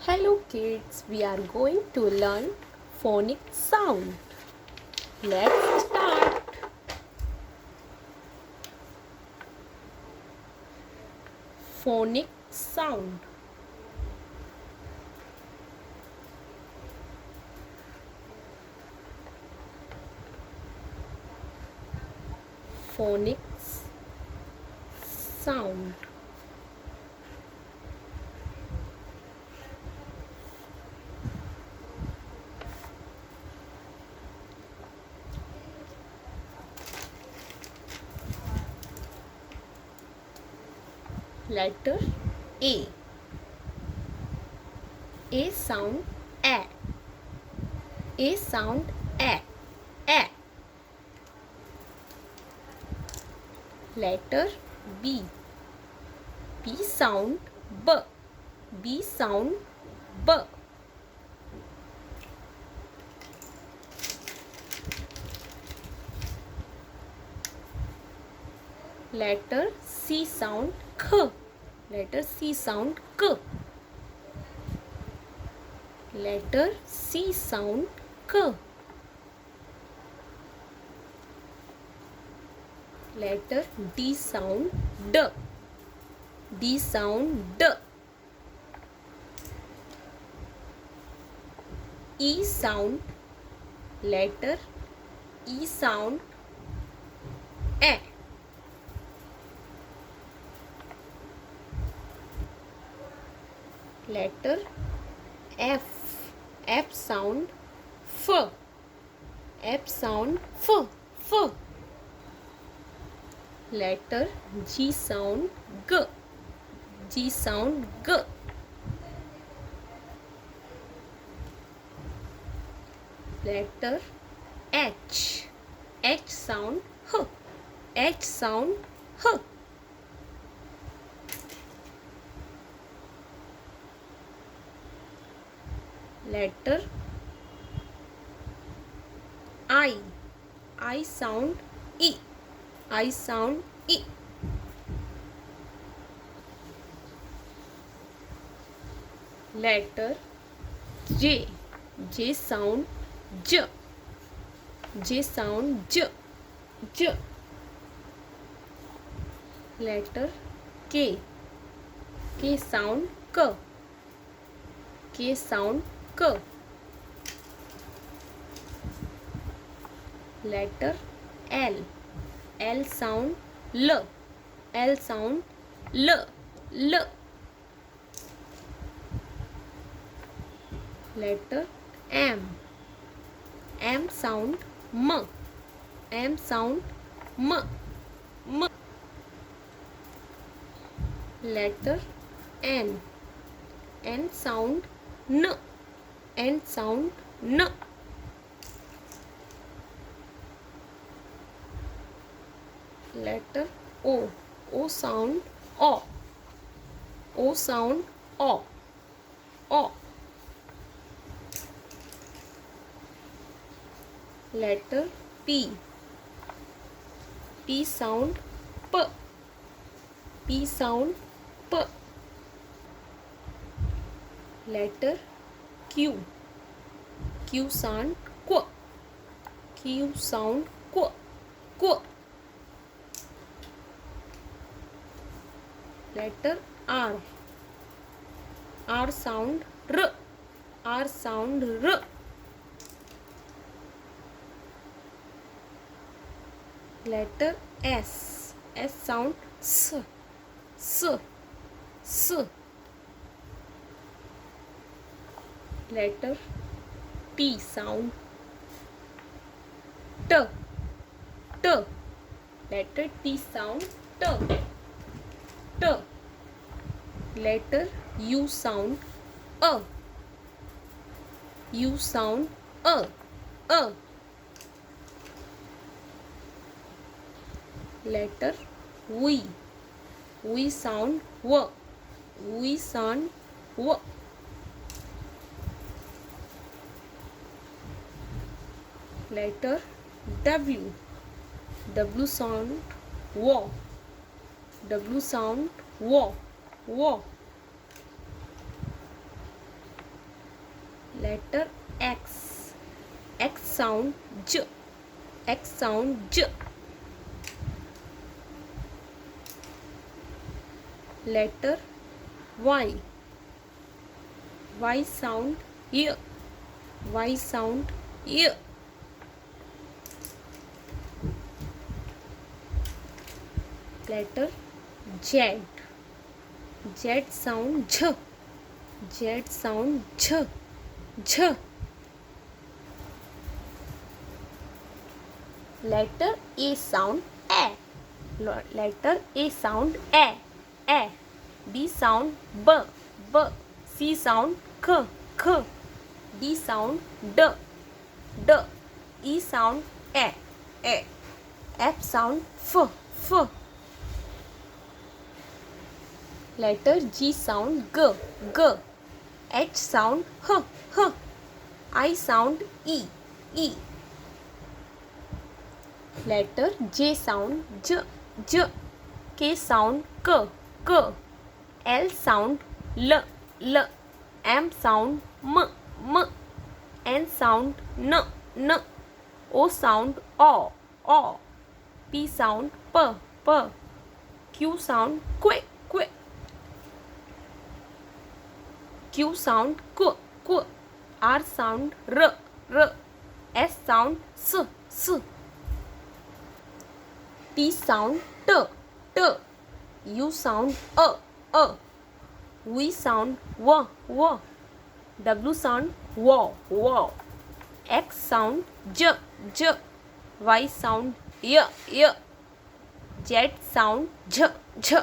Hello kids, we are going to learn phonic sound. Let's start. Phonic sound. Phonics sound. Letter A. A sound A. A sound A. A. Letter B. B sound B. B sound B. Letter C sound K. Letter C sound K. Letter C sound K. Letter D sound D. D sound D. E sound. Letter E sound A. Letter F. F sound F. F sound F. F. Letter G sound G. G sound G. Letter H. H sound H. H sound H. Letter I. I sound E. I sound E. Letter J. J sound J. J sound J. J. Letter K. K sound K. K sound K. Letter L. L sound L. L sound L. L. Letter M. M sound M. M sound M. M. Letter N. N sound N. N sound N. Letter O. O sound O. O sound O. O. Letter P. P sound P. P sound P. Letter Q. Q sound Q. Q sound Q. Q. Letter R. R sound R. R sound R. Letter S. S sound S. S. S. Letter T sound T. T. Letter T sound T. T. Letter U sound A. U sound A. A. Letter V. V sound W. V sound W. Letter W. W sound W. W sound W. W. Letter X. X sound J. X sound J. Letter Y. Y sound Y. Y sound Y. Letter Z. Z sound J. Z sound J. J. Letter A sound A. Letter A sound A. A. B sound B. B. C sound K. K. D sound D. D. E sound A. A. F sound F. F. Letter G sound G. G. H sound H. H. I sound E. E. Letter J sound J. J. K sound K. K. L sound L. L. M sound M. M. N sound N. N. O sound O. O. P sound P. P. Q sound Q. Q. Q sound Q. Q. R sound R. R. S sound S. S. T sound T. T. U sound A. A. V sound W. W. W sound W. W. X sound J. J. Y sound Y. Y. Z sound J. J.